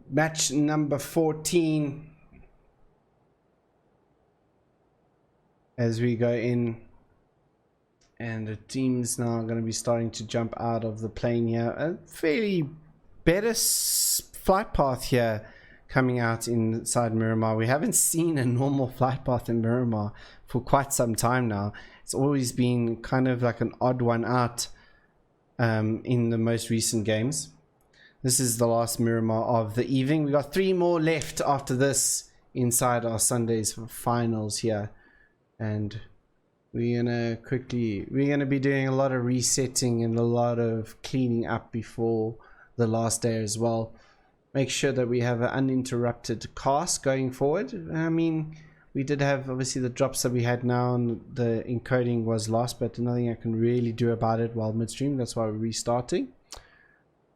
match number 14 as we go in, and the team's now going to be starting to jump out of the plane here. A fairly better flight path here coming out inside Miramar. We haven't seen a normal flight path in Miramar for quite some time now. It's always been kind of like an odd one out in the most recent games. This is the last Miramar of the evening. We got 3 more left after this inside our Sundays finals here, and we're gonna be doing a lot of resetting and a lot of cleaning up before the last day as well. Make sure that we have an uninterrupted cast going forward. I mean, we did have obviously the drops that we had now, and the encoding was lost, but nothing I can really do about it while midstream. That's why we're restarting.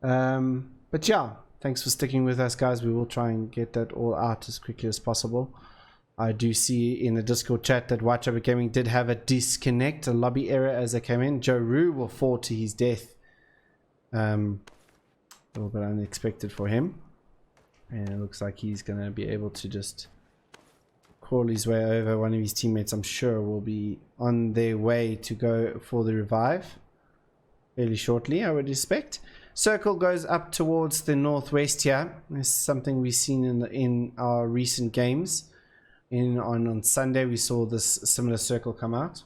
But yeah, thanks for sticking with us, guys. We will try and get that all out as quickly as possible. I do see in the Discord chat that White Rabbit Gaming did have a disconnect, a lobby error as they came in. Joe Rue will fall to his death. A little bit unexpected for him. And it looks like he's going to be able to just crawl his way over. One of his teammates, I'm sure, will be on their way to go for the revive fairly shortly, I would expect. Circle goes up towards the northwest here. This is something we've seen in our recent games. On Sunday we saw this similar circle come out.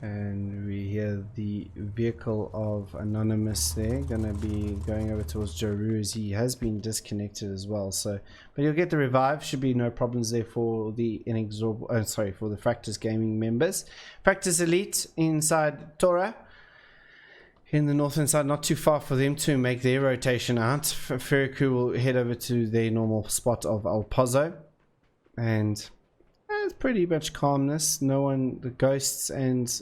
And we hear the vehicle of Anonymous there, gonna be going over towards Joru, as he has been disconnected as well. So, but you'll get the revive. Should be no problems there for the for the Fractus Gaming members. Fractus Elite inside Tora in the northern side, not too far for them to make their rotation out. Ferriku will head over to their normal spot of El Pozo, and it's pretty much calmness. No one, the ghosts and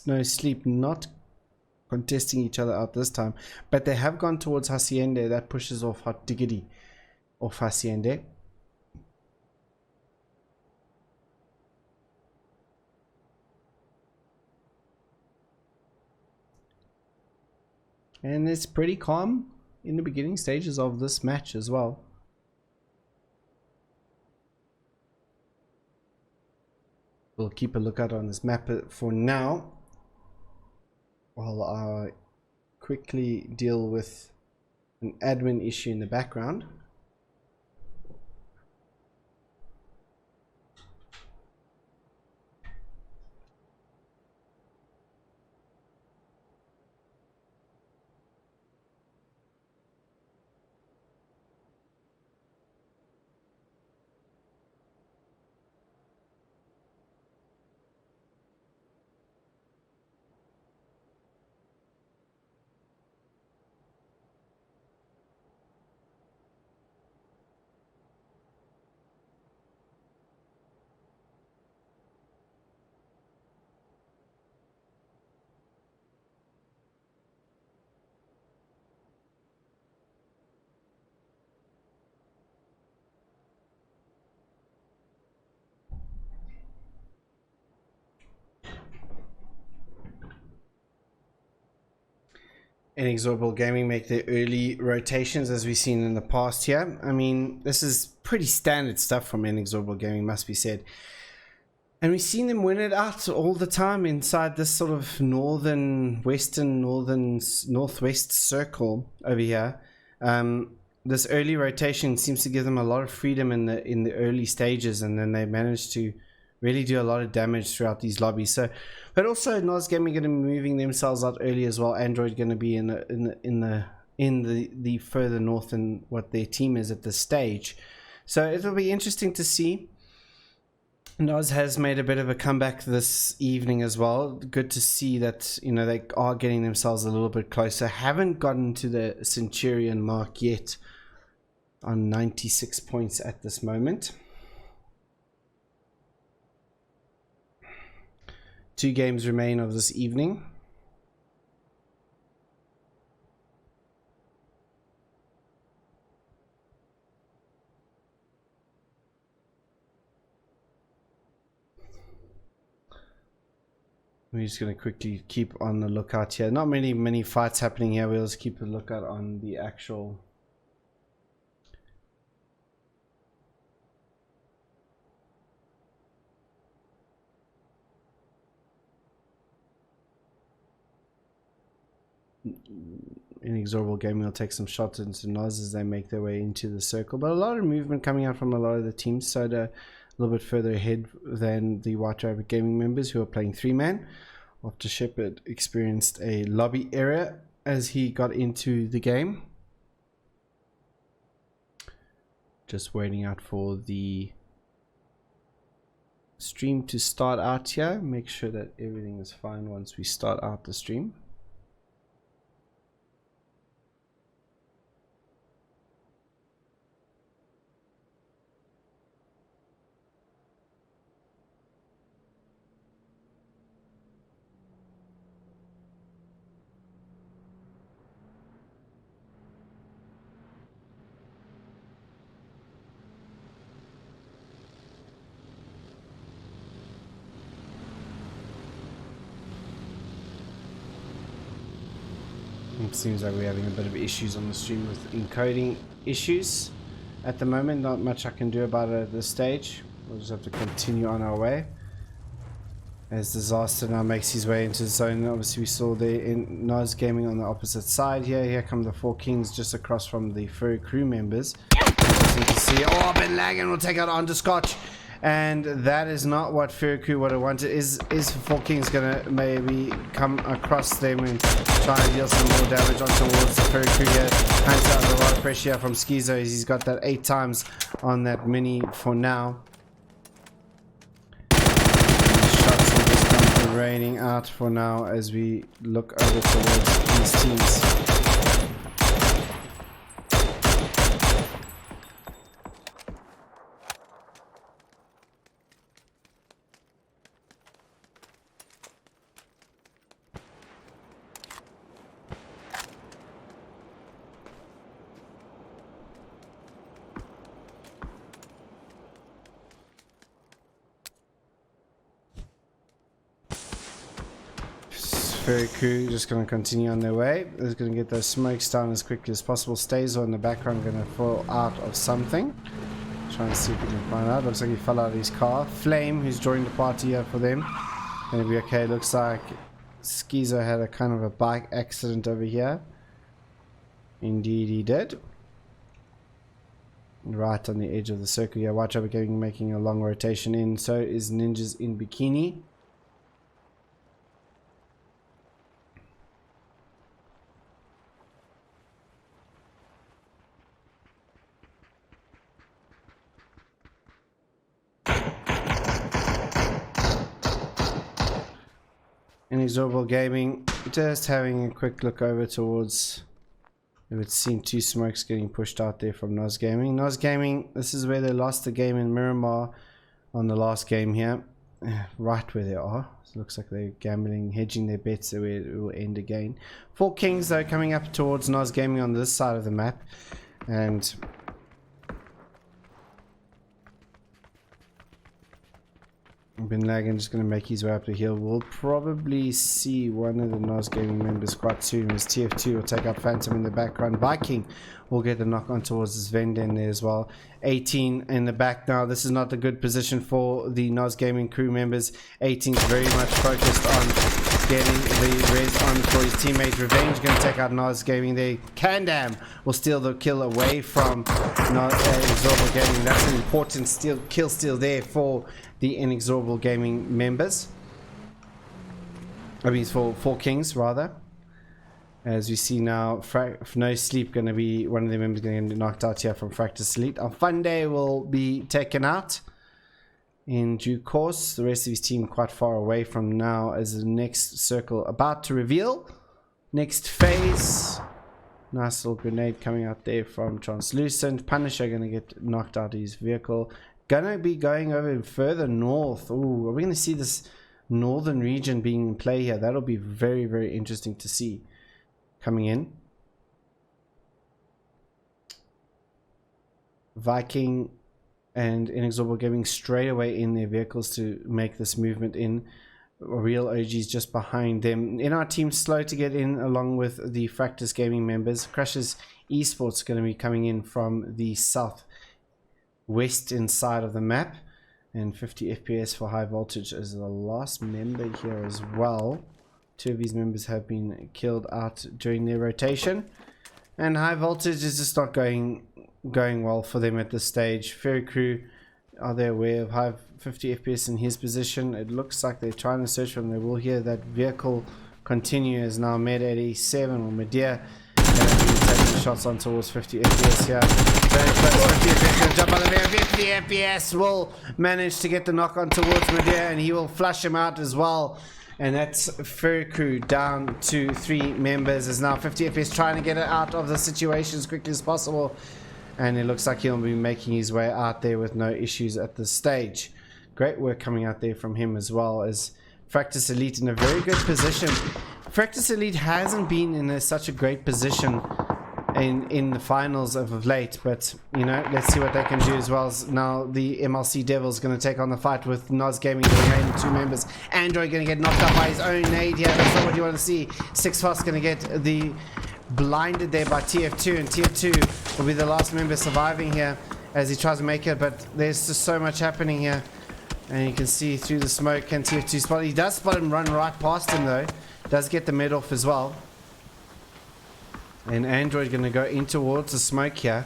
no sleep, not contesting each other out this time, but they have gone towards Hacienda. That pushes off Hot Diggity off Hacienda. And it's pretty calm in the beginning stages of this match as well. We'll keep a lookout on this map for now, while I quickly deal with an admin issue in the background. Inexorable Gaming make their early rotations as we've seen in the past here. I mean, this is pretty standard stuff from Inexorable Gaming, must be said. And we've seen them win it out all the time inside this sort of northwest circle over here. This early rotation seems to give them a lot of freedom in the early stages, and then they manage to really do a lot of damage throughout these lobbies. So, but also Nos Gaming going to be moving themselves out early as well. Android going to be in the further north than what their team is at this stage. So it'll be interesting to see. Nos has made a bit of a comeback this evening as well. Good to see that, you know, they are getting themselves a little bit closer. Haven't gotten to the Centurion mark yet on 96 points at this moment. 2 games remain of this evening. We're just going to quickly keep on the lookout here. Not many fights happening here. We'll just keep a lookout on the actual Inexorable Gaming will take some shots into Noz as they make their way into the circle, but a lot of movement coming out from a lot of the teams. Soda a little bit further ahead than the White Rabbit Gaming members who are playing 3-man after Shepard experienced a lobby error as he got into the game. Just waiting out for the stream to start out here. Make sure that everything is fine once we start out the stream. It seems like we're having a bit of issues on the stream with encoding issues at the moment. Not much I can do about it at this stage. We'll just have to continue on our way as Disaster now makes his way into the zone. Obviously we saw there in Noz Gaming on the opposite side here. Here come the 4 Kings just across from the Furry crew members. Interesting to see. Oh, I've been lagging. We'll take out Underscotch. And that is not what Furiku would have wanted. Is 4 Kings gonna maybe come across them and try and deal some more damage on towards the Furiku here? Hands out a lot of pressure here from Schizo as he's got that 8 times on that mini for now. And shots will just come raining out for now as we look over towards these teams. Furry crew just going to continue on their way. They're going to get those smokes down as quickly as possible. Stazo in the background going to fall out of something. Trying to see if we can find out. Looks like he fell out of his car. Flame, who's joined the party here for them, going to be okay. Looks like Schizo had a kind of a bike accident over here. Indeed he did. Right on the edge of the circle here. Watch out, we're making a long rotation in. So is Ninjas in Bikini. Inexorable Gaming just having a quick look over towards, it would seem 2 smokes getting pushed out there from Noz Gaming. Noz Gaming, this is where they lost the game in Miramar on the last game here, right where they are. So it looks like they're gambling, hedging their bets where it will end again. 4 Kings though coming up towards Noz Gaming on this side of the map, and Bin Lagan just going to make his way up the hill. We'll probably see one of the Noz Gaming members quite soon as TF2 will take out Phantom in the background. Viking will get the knock on towards this Venda in there as well. 18 in the back now. This is not a good position for the Noz Gaming crew members. 18 is very much focused on getting the res on for his teammate. Revenge going to take out Noz Gaming there. Kandam will steal the kill away from Inexorable Gaming. That's an important kill steal there for the Inexorable Gaming members. I mean for 4 Kings rather. As we see now, No Sleep going to be one of the members going to get knocked out here from Fractus Elite. Alfunde will be taken out in due course. The rest of his team quite far away from now as the next circle about to reveal. Next phase. Nice little grenade coming out there from Translucent. Punisher going to get knocked out of his vehicle. Gonna be going over further north. Ooh, are we going to see this northern region being in play here. That'll be very, very interesting to see coming in. Viking and Inexorable Gaming straight away in their vehicles to make this movement in. Real OGs just behind them. In our team slow to get in along with the Fractus Gaming members. Crushes Esports going to be coming in from the south western side of the map, and 50 FPS for High Voltage as the last member here as well. Two of these members have been killed out during their rotation, and High Voltage is just not going well for them at this stage. Ferry Crew, are they aware of high 50 FPS in his position? It looks like they're trying to search for him. They will hear that vehicle continue as now Med 87 or Medea taking shots on towards 50 FPS here. Very close, 50 FPS going to jump on the there. 50 FPS will manage to get the knock on towards Medea, and he will flush him out as well. And that's Ferry Crew down to 3 members as now 50 FPS trying to get it out of the situation as quickly as possible. And it looks like he'll be making his way out there with no issues at this stage. Great work coming out there from him as well, as Fractus Elite in a very good position. Fractus Elite hasn't been in such a great position in the finals of late, but you know, let's see what they can do as well. As now the MLC Devils going to take on the fight with Nos Gaming, the remaining 2 members. Android going to get knocked out by his own nade here. That's not what you want to see. 6fast going to get the blinded there by TF2, and TF2 will be the last member surviving here as he tries to make it, but there's just so much happening here, and you can see through the smoke. Can TF2 spot? He does spot him, run right past him though. Does get the mid off as well, and Android going to go in towards the smoke here.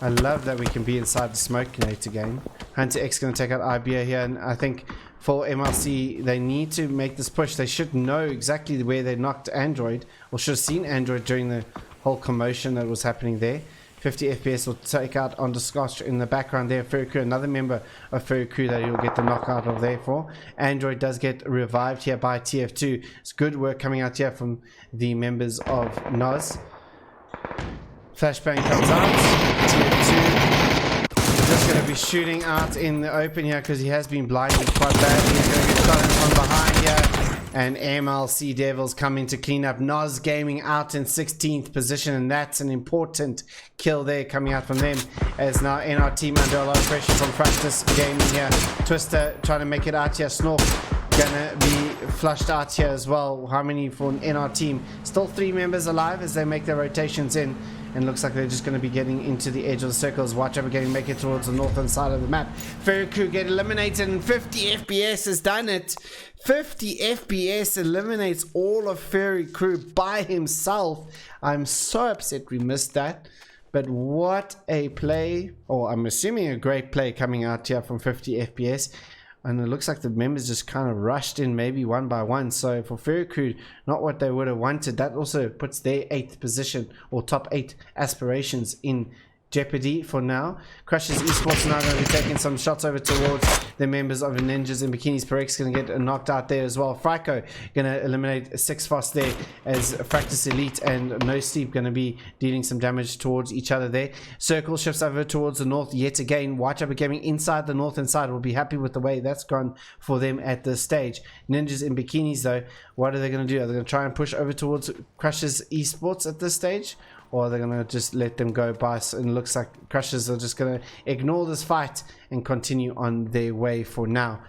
I love that we can be inside the smoke later game. Hunter X going to take out IBA here, and I think for MLC they need to make this push. They should know exactly where they knocked Android, or should have seen Android during the whole commotion that was happening there. 50 FPS will take out on the Scotch in the background there. Ferry Crew, another member of Ferry Crew that he'll get the knockout of there for. Android does get revived here by TF2. It's good work coming out here from the members of Nos. Flashbang comes out. TF2 just going to be shooting out in the open here because he has been blinded quite badly. He's going to get shot from behind here. And MLC Devils coming to clean up. Nos Gaming out in 16th position, and that's an important kill there coming out from them, as now in our team under a lot of pressure from Fractus Gaming here. Twister trying to make it out here. Snork gonna be flushed out here as well. How many for in our team? Still 3 members alive as they make their rotations in, and looks like they're just going to be getting into the edge of the circles. Watch over getting make it towards the northern side of the map. Ferry Crew get eliminated, and 50 FPS has done it. 50 FPS eliminates all of Ferry Crew by himself. I'm so upset we missed that, but what a play, or I'm assuming a great play coming out here from 50 FPS. And it looks like the members just kind of rushed in maybe one by one. So for Ferry Crew, not what they would have wanted. That also puts their 8th position or top 8 aspirations in jeopardy for now. Crushes Esports now going to be taking some shots over towards the members of Ninjas in Bikinis. Perex going to get knocked out there as well. Frico going to eliminate 6fast there, as Fractus Elite and No Sleep going to be dealing some damage towards each other there. Circle shifts over towards the north yet again. Whitehaber Gaming inside the north side will be happy with the way that's gone for them at this stage. Ninjas in Bikinis though, what are they going to do? Are they going to try and push over towards Crushes Esports at this stage? Or they're going to just let them go by, and it looks like Crushers are just going to ignore this fight and continue on their way for now.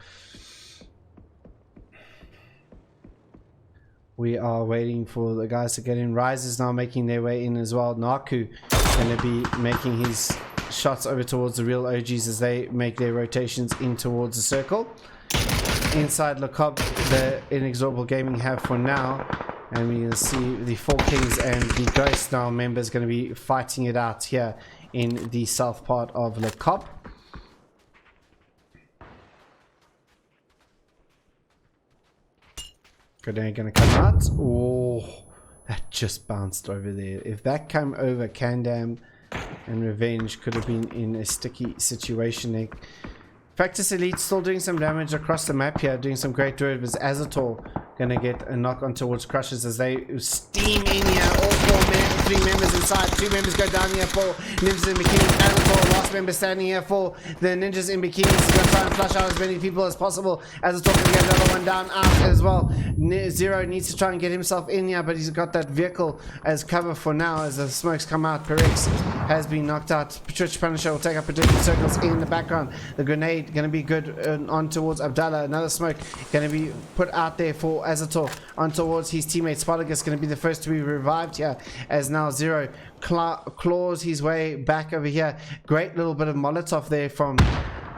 We are waiting for the guys to get in. Rise is now making their way in as well. Naku going to be making his shots over towards the real OGs as they make their rotations in towards the circle. Inside Le Cobb, the Inexorable Gaming have for now. And we can see the 4 Kings and the Ghost now members going to be fighting it out here in the south part of Le Cop. Grenade going to come out. Oh, that just bounced over there. If that came over, Candam and Revenge could have been in a sticky situation there. Fractus Elite still doing some damage across the map here, doing some great work. It was Azator gonna get a knock on towards Crushers as they steam in here. All three members inside. 2 members go down here for Ninjas in Bikinis. And the last member standing here for the Ninjas in Bikinis. He's gonna try and flush out as many people as possible. As it's talking to get another one down out as well. Zero needs to try and get himself in here, but he's got that vehicle as cover for now as the smokes come out. Perix has been knocked out. Twitch Punisher will take up protected circles in the background. The grenade gonna be good on towards Abdallah. Another smoke gonna be put out there for Azator on towards his teammate. Spartacus going to be the first to be revived here as now Zero claws his way back over here. Great little bit of Molotov there from,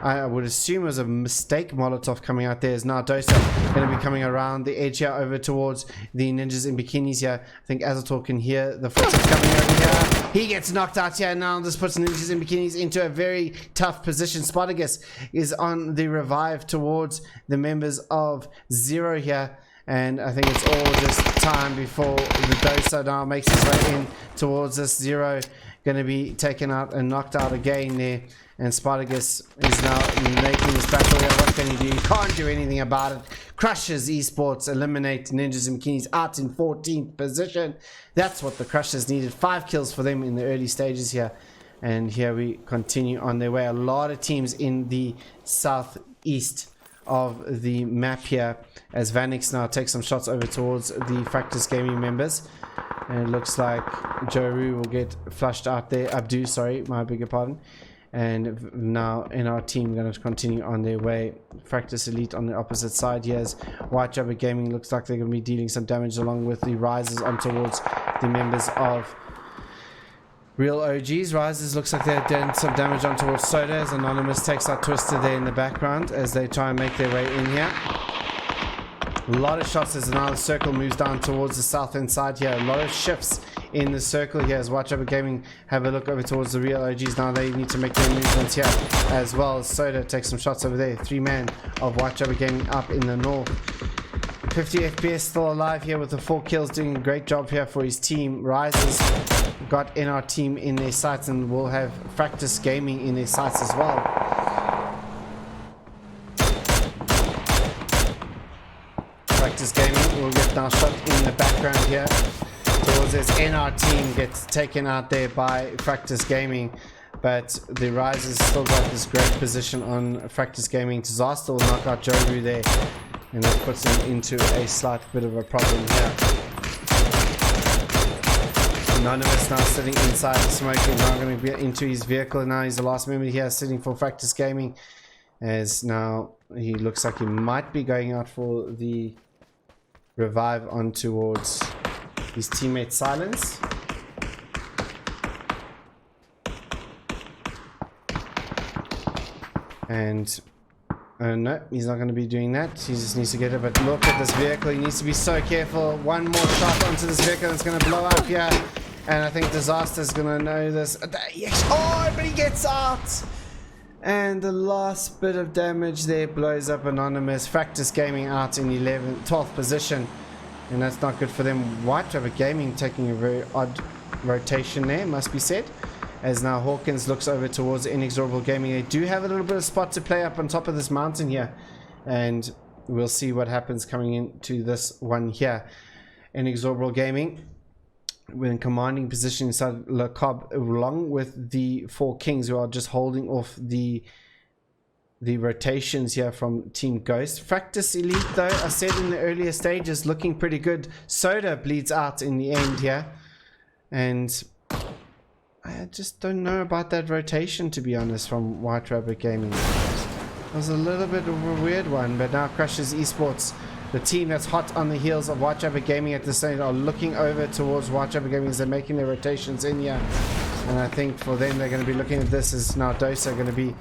I would assume it was a mistake Molotov coming out there. Is now Dosa going to be coming around the edge here over towards the Ninjas in Bikinis here. I think Azator can hear the footsteps coming over here. He gets knocked out here now. This puts Ninjas in Bikinis into a very tough position. Spartacus is on the revive towards the members of Zero here. And I think it's all just time before the Dosa now makes his way in towards this. Zero going to be taken out and knocked out again there. And Spartacus is now making this battle here. What can he do? He can't do anything about it. Crushes Esports, eliminate Ninjas in Bikinis out in 14th position. That's what the Crushers needed. 5 kills for them in the early stages here. And here we continue on their way. A lot of teams in the southeast of the map here as Vanix now takes some shots over towards the Fractus Gaming members, and it looks like Joru will get flushed out there. Abdu, sorry, my bigger pardon. And now in our team going to continue on their way. Fractus Elite on the opposite side here as Whitejumper Gaming looks like they're going to be dealing some damage along with the Risers on towards the members of Real OGs. Risers looks like they're doing some damage on towards Soda as Anonymous takes out Twister there in the background as they try and make their way in here. A lot of shots as now the circle moves down towards the south end side here. A lot of shifts in the circle here as Watch Over Gaming have a look over towards the Real OGs. Now they need to make their movements here as well. Soda takes some shots over there. 3-man of Watch Over Gaming up in the north. 50 FPS still alive here with the 4 kills, doing a great job here for his team. Rises got NR team in their sights and will have Fractus Gaming in their sights as well. Fractus Gaming will get now shot in the background here towards his NR team, gets taken out there by Fractus Gaming, but the Risers still got this great position on Fractus Gaming. Disaster will knock out Joru there, and that puts him into a slight bit of a problem here. Anonymous now sitting inside the smoke and now going to be into his vehicle. Now he's the last member here sitting for Fractus Gaming, as now he looks like he might be going out for the revive on towards his teammate Silence. And no, he's not going to be doing that. He just needs to get it. But look at this vehicle. He needs to be so careful. One more shot onto this vehicle that's going to blow up here. And I think Disaster's going to know this. Oh, but he gets out. And the last bit of damage there blows up Anonymous. Fractus Gaming out in 12th position. And that's not good for them. Whitejumper Gaming taking a very odd rotation there, must be said. As now Hawkins looks over towards Inexorable Gaming. They do have a little bit of spot to play up on top of this mountain here. And we'll see what happens coming into this one here. Inexorable Gaming, we're in commanding position inside Le Cobb, along with the 4 Kings who are just holding off the rotations here from Team Ghost. Fractus Elite, though, I said in the earlier stages, looking pretty good. Soda bleeds out in the end here. And I just don't know about that rotation, to be honest, from White Rabbit Gaming. It was a little bit of a weird one, but now Crushes Esports, the team that's hot on the heels of White Rabbit Gaming at this stage, are looking over towards White Rabbit Gaming as they're making their rotations in here. And I think for them, they're going to be looking at this as now Dosa going to be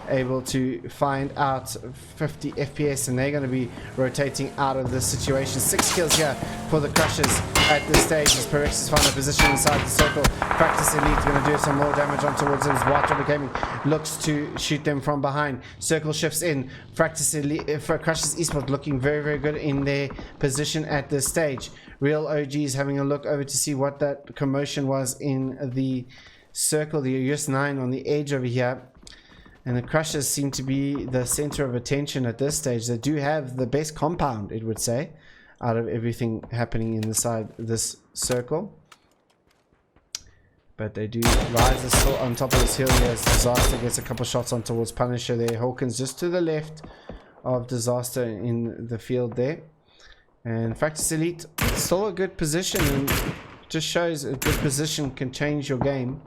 able to find out 50 FPS, and they're going to be rotating out of this situation. 6 kills here for the Crushers at this stage as Perex has found a position inside the circle. Practice Elite going to do some more damage on towards them as Whitejumper Gaming looks to shoot them from behind. Circle shifts in. Practice Elite for Crushers Esports looking very, very good in their position at this stage. Real OGs having a look over to see what that commotion was in the circle, the US9 on the edge over here. And the Crushers seem to be the center of attention at this stage. They do have the best compound, it would say, out of everything happening inside this circle. But they do rise still on top of this hill here as Disaster gets a couple shots on towards Punisher there. Hawkins just to the left of Disaster in the field there. And Factus Elite, still a good position, and just shows a good position can change your game.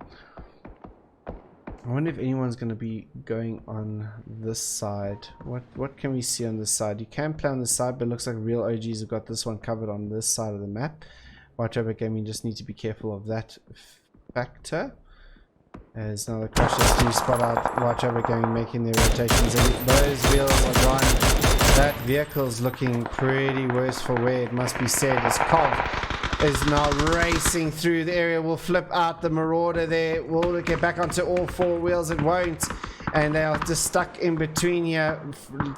I wonder if anyone's going to be going on this side. What can we see on this side? You can play on this side, but it looks like real OGs have got this one covered on this side of the map. Watch over gaming, just need to be careful of that factor. As now the Crushers do spot out Watch over gaming making their rotations, and those wheels are gone. That vehicle is looking pretty worse for wear, it must be said, as Pubg is now racing through the area. Will flip out the Marauder there. Will it get back onto all four wheels? It won't. And they are just stuck in between here.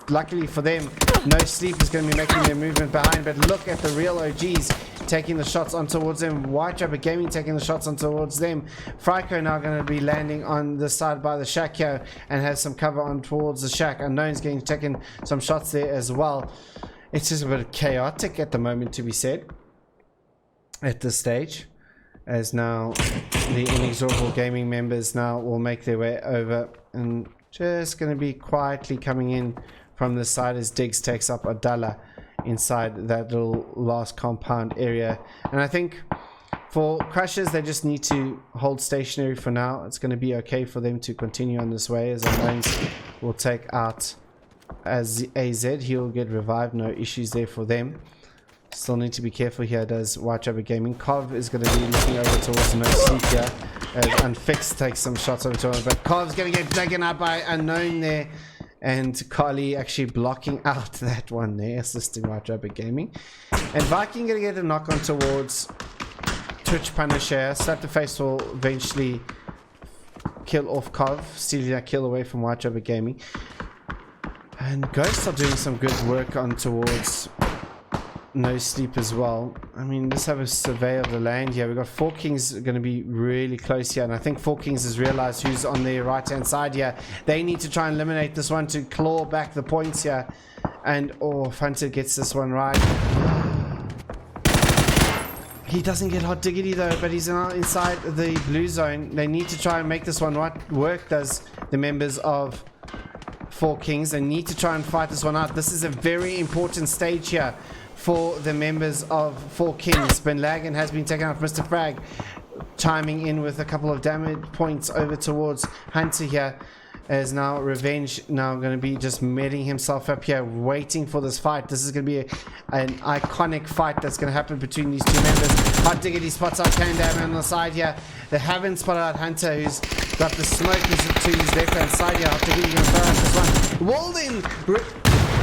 Luckily for them, No Sleep is going to be making their movement behind. But look at the real OGs taking the shots on towards them. Whitejumper Gaming taking the shots on towards them. Frico now going to be landing on the side by the shack here and has some cover on towards the shack. Unknown's getting taken some shots there as well. It's just a bit chaotic at the moment, to be said, at this stage, as now the Inexorable Gaming members now will make their way over and just going to be quietly coming in from the side as Diggs takes up Adala inside that little last compound area. And I think for Crushers, they just need to hold stationary for now. It's going to be okay for them to continue on this way, as Unknowns will take out as AZ. He'll get revived, no issues there for them. Still need to be careful here, does Whitejumper Gaming. Kov is going to be looking over towards No Sleep here as Unfixed takes some shots over to him, but Kov's going to get taken out by Unknown there, and Carly actually blocking out that one there, assisting Whitejumper Gaming. And Viking going to get a knock on towards Twitch Punisher. Slap the Face will eventually kill off Kov, stealing that kill away from Whitejumper Gaming. And Ghosts are doing some good work on towards No Sleep as well. I mean, let's have a survey of the land here. We've got Four Kings going to be really close here, and I think Four Kings has realized who's on their right hand side here. They need to try and eliminate this one to claw back the points here. And oh, Hunter gets this one right. He doesn't get Hot Diggity though, but he's now inside the blue zone. They need to try and make this one work, does the members of Four Kings. They need to try and fight this one out. This is a very important stage here for the members of Four Kings. Ben Lagan has been taken out. Mr. Frag chiming in with a couple of damage points over towards Hunter here, as now Revenge now going to be just medding himself up here, waiting for this fight. This is going to be an iconic fight that's going to happen between these two members. Hot Diggity spots out Candam on the side here. They haven't spotted out Hunter, who's got the smoke to his left hand side here. Hot Diggity going to throw out this one. Walden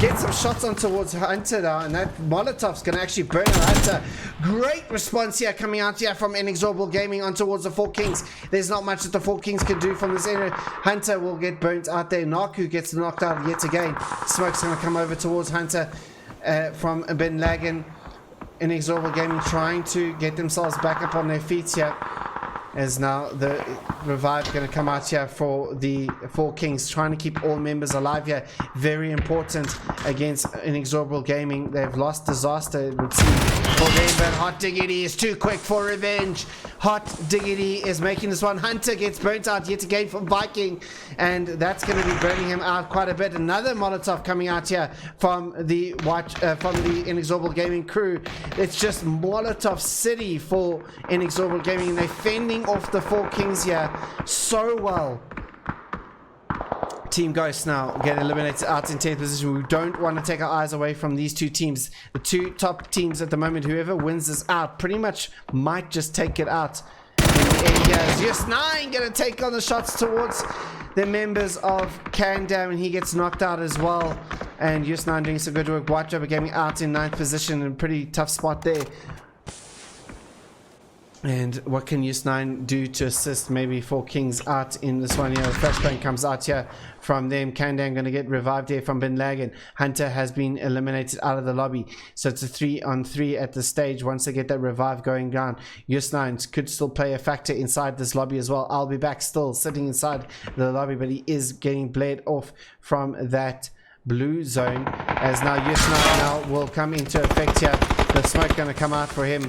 get some shots on towards Hunter now, and that Molotov's going to actually burn out Hunter. Great response here coming out here from Inexorable Gaming on towards the Four Kings. There's not much that the Four Kings can do from this area. Hunter will get burnt out there. Naku gets knocked out yet again. Smoke's going to come over towards Hunter from Ben Lagan. Inexorable Gaming trying to get themselves back up on their feet here, as now the revive going to come out here for the Four Kings, trying to keep all members alive here. Very important against Inexorable Gaming. They've lost Disaster, it would seem, for them, but Hot Diggity is too quick for Revenge. Hot Diggity is making this one. Hunter gets burnt out yet again from Viking, and that's going to be burning him out quite a bit. Another Molotov coming out here from the Inexorable Gaming crew. It's just Molotov City for Inexorable Gaming, and they're fending off the Four Kings here so well. Team Ghost now get eliminated out in 10th position. We don't want to take our eyes away from these two teams. The two top teams at the moment, whoever wins this out pretty much might just take it out in the end here. Yes, 9 gonna take on the shots towards the members of Candam, and he gets knocked out as well. And Yes 9 doing some good work. Whitejumper Gaming out in 9th position, in a pretty tough spot there. And what can Yes 9 do to assist maybe Four Kings out in this one here? Flashbang comes out here from them. Kandan going to get revived here from Bin Lagan. Hunter has been eliminated out of the lobby. So it's a 3-on-3 at this stage once they get that revive going down. Yes 9 could still play a factor inside this lobby as well. I'll be back still sitting inside the lobby, but he is getting bled off from that blue zone, as now Yes 9 now will come into effect here. the smoke going to come out for him.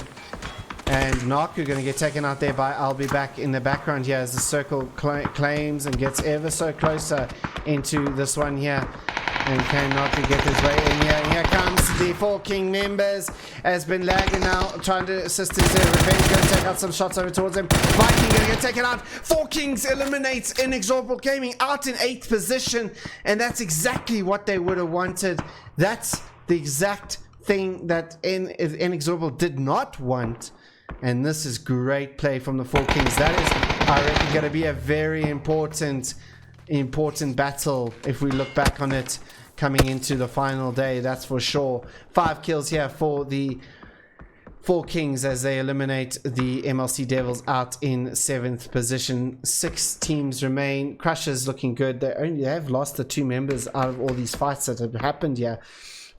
And Naku going to get taken out there by I'll Be Back in the background here as the circle claims and gets ever so closer into this one here. And can Naku get his way in here? And here comes the 4 King members. Has been lagging now, trying to assist his Revenge. Going to take out some shots over towards him. Viking going to get taken out. 4 Kings eliminates Inexorable Gaming out in 8th position. And that's exactly what they would have wanted. That's the exact thing that Inexorable did not want. And this is great play from the 4 Kings. That is, I reckon, going to be a very important battle if we look back on it coming into the final day, that's for sure. 5 kills here for the 4 Kings as they eliminate the MLC Devils out in 7th position. 6 teams remain. Crushers looking good. They have lost the 2 members out of all these fights that have happened here.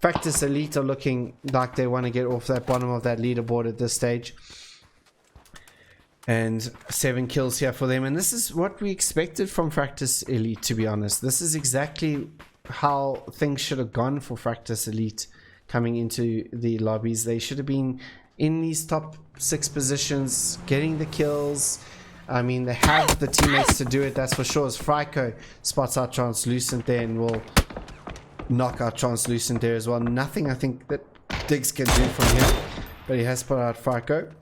Factus Elite are looking like they want to get off that bottom of that leaderboard at this stage. And 7 kills here for them. And this is what we expected from Fractus Elite, to be honest. This is exactly how things should have gone for Fractus Elite coming into the lobbies. They should have been in these top 6 positions, getting the kills. I mean, they have the teammates to do it, that's for sure. As Frico spots out Translucent there and will knock out Translucent there as well. Nothing I think that Diggs can do from here, but he has put out Frico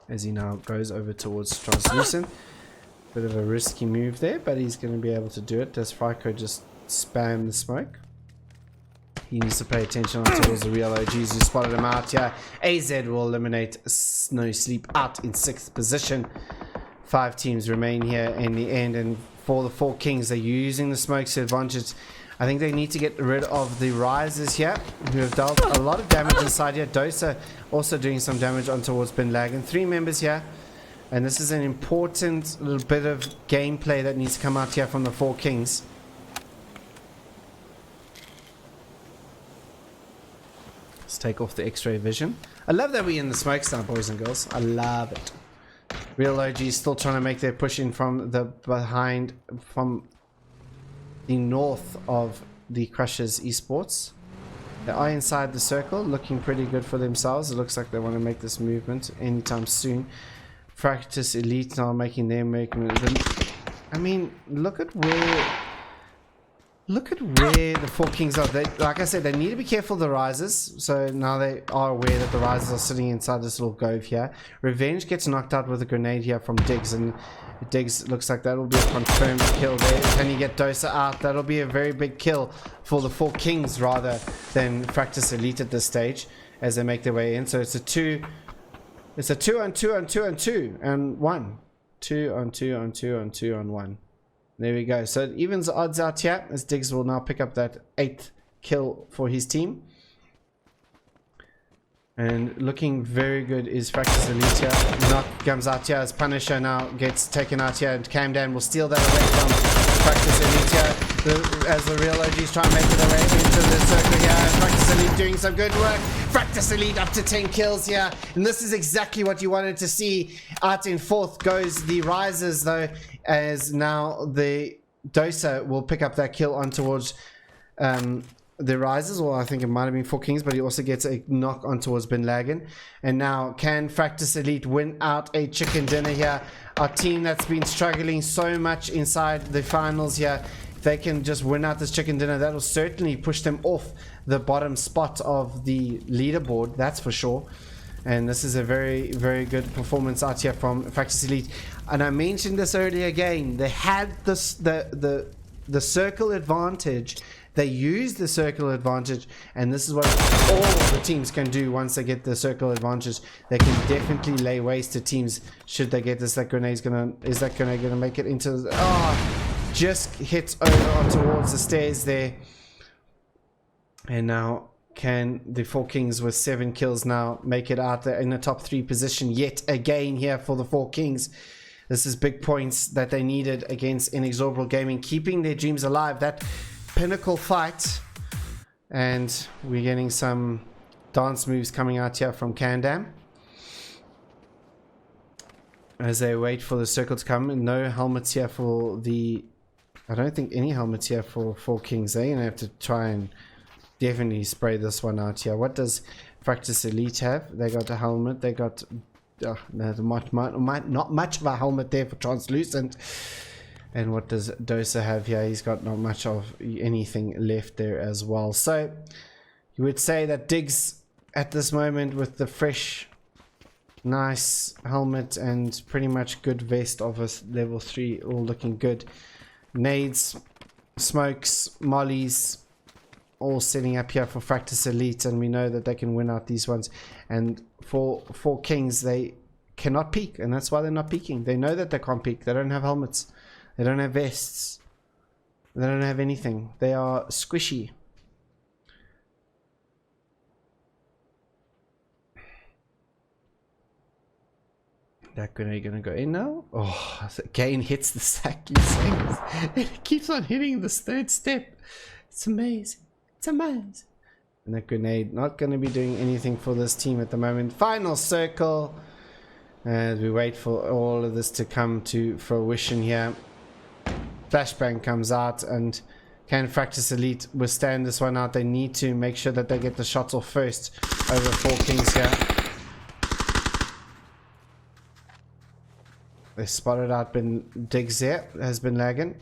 as he now goes over towards Translucent. Bit of a risky move there, but he's going to be able to do it. Does Frico just spam the smoke? He needs to pay attention towards the real OGs who spotted him out. Yeah, AZ will eliminate No Sleep out in 6th position. 5 teams remain here in the end, and for the 4 Kings, they're using the smokes to advantage. I think they need to get rid of the Risers here, who have dealt a lot of damage inside here. Dosa also doing some damage on towards Bin Laden. 3 members here, and this is an important little bit of gameplay that needs to come out here from the 4 Kings. Let's take off the X-ray vision. I love that we're in the smokes now, boys and girls. I love it. Real OGs still trying to make their push in from the from the north of the Crushers Esports. They are inside the circle, looking pretty good for themselves. It looks like they want to make this movement anytime soon. Fractus Elite now making their movement. I mean, look at where the 4 Kings are. They, like I said, they need to be careful of the risers. So now they are aware that the risers are sitting inside this little cove here. Revenge gets knocked out with a grenade here from Diggs, and Diggs looks like that will be a confirmed kill there. Can he get Dosa out? That'll be a very big kill for the 4 Kings rather than Fractus Elite at this stage as they make their way in. So it's a 2 on 2 on 2 on 2 and 1. 2 on 2 on 2 on 2 on 1. There we go. So it evens the odds out here as Diggs will now pick up that 8th kill for his team. And looking very good is Fractus Elite here. Knock comes out here as Punisher now gets taken out here, and Camden will steal that away from Fractus Elite here as the real OGs try and make their way into the circle here. Fractus Elite doing some good work. Fractus Elite up to 10 kills here, and this is exactly what you wanted to see. Out in 4th goes the Risers though, as now the Dosa will pick up that kill on towards the Risers, or I think it might have been 4 Kings, but he also gets a knock on towards Bin Laden. And now can Fractus Elite win out a chicken dinner here? Our team that's been struggling so much inside the finals here, if they can just win out this chicken dinner, that will certainly push them off the bottom spot of the leaderboard, that's for sure. And this is a very, very good performance out here from Fractus Elite. And I mentioned this earlier again, they had this, the circle advantage. They use the circle advantage, and this is what all the teams can do once they get the circle advantage. They can definitely lay waste to teams should they get this. That grenade's gonna, is that grenade gonna make it into the, just hits over on towards the stairs there. And now can the 4 Kings with 7 kills now make it out there in the top 3 position yet again here for the 4 Kings. This is big points that they needed against Inexorable Gaming, keeping their dreams alive. That pinnacle fight, and we're getting some dance moves coming out here from Kandam as they wait for the circle to come. And no helmets here for the, I don't think any helmets here for 4 Kings. They're gonna have to try and definitely spray this one out here. What does Practice Elite have? They got a helmet. They got not much of a helmet there for Translucent. And what does Dosa have here? He's got not much of anything left there as well. So you would say that Diggs at this moment with the fresh, nice helmet and pretty much good vest of a level 3, all looking good. Nades, smokes, mollies, all setting up here for Practice Elite, and we know that they can win out these ones. And for Kings, they cannot peek, and that's why they're not peeking. They know that they can't peek. They don't have helmets. They don't have vests. They don't have anything. They are squishy. That grenade gonna go in now? Oh, again hits the sack. It keeps on hitting this third step. It's amazing. It's amazing. And that grenade not going to be doing anything for this team at the moment. Final circle. As we wait for all of this to come to fruition here. Flashbang comes out, and can Practice Elite withstand this one out? They need to make sure that they get the shots off first over 4 Kings here. They spotted out Diggs here. Has been lagging.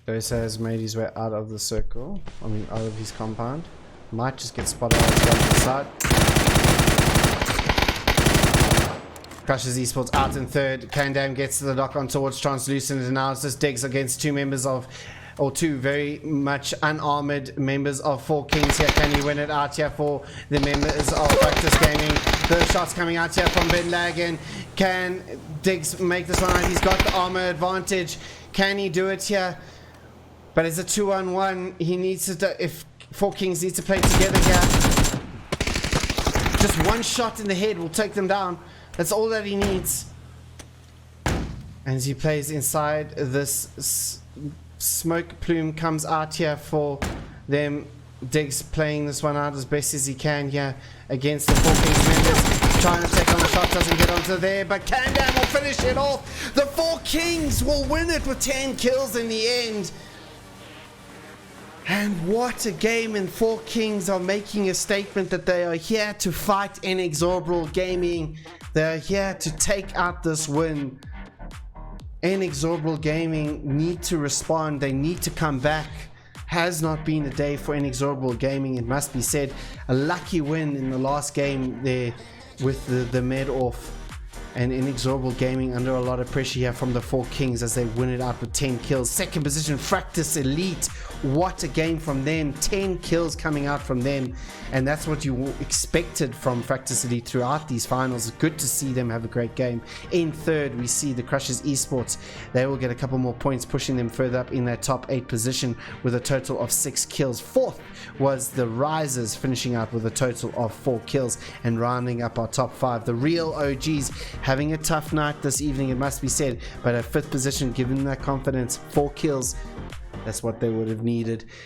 Dosa has made his way out of the circle. I mean, out of his compound. Might just get spotted out the other side. Crushes Esports out in third. Kandam gets to the lock on towards Translucent, and now it's just Diggs against two very much unarmored members of 4 Kings here. Can he win it out here for the members of Practice Gaming? The shots coming out here from Ben Lagan. Can Diggs make this one out? He's got the armor advantage. Can he do it here? But it's a 2-on-1. He needs to, if 4 Kings need to play together here, just one shot in the head will take them down. That's all that he needs. And as he plays inside, this smoke plume comes out here for them. Diggs playing this one out as best as he can here against the 4 Kings members. Trying to take on the shot, doesn't get onto there, but Kandam will finish it off. The 4 Kings will win it with 10 kills in the end. And what a game, and 4 Kings are making a statement that they are here to fight Inexorable Gaming. They are here to take out this win. Inexorable Gaming need to respond. They need to come back. Has not been a day for Inexorable Gaming, it must be said. A lucky win in the last game there with the med off. And Inexorable Gaming under a lot of pressure here from the 4 Kings as they win it out with 10 kills. Second position, Practice Elite. What a game from them. 10 kills coming out from them. And that's what you expected from Practice Elite throughout these finals. Good to see them have a great game. In third, we see the Crushers Esports. They will get a couple more points, pushing them further up in their top 8 position with a total of 6 kills. Fourth was the Risers, finishing out with a total of 4 kills and rounding up our top 5. The real OGs having a tough night this evening, it must be said, but at 5th position, giving them that confidence, 4 kills. That's what they would have needed.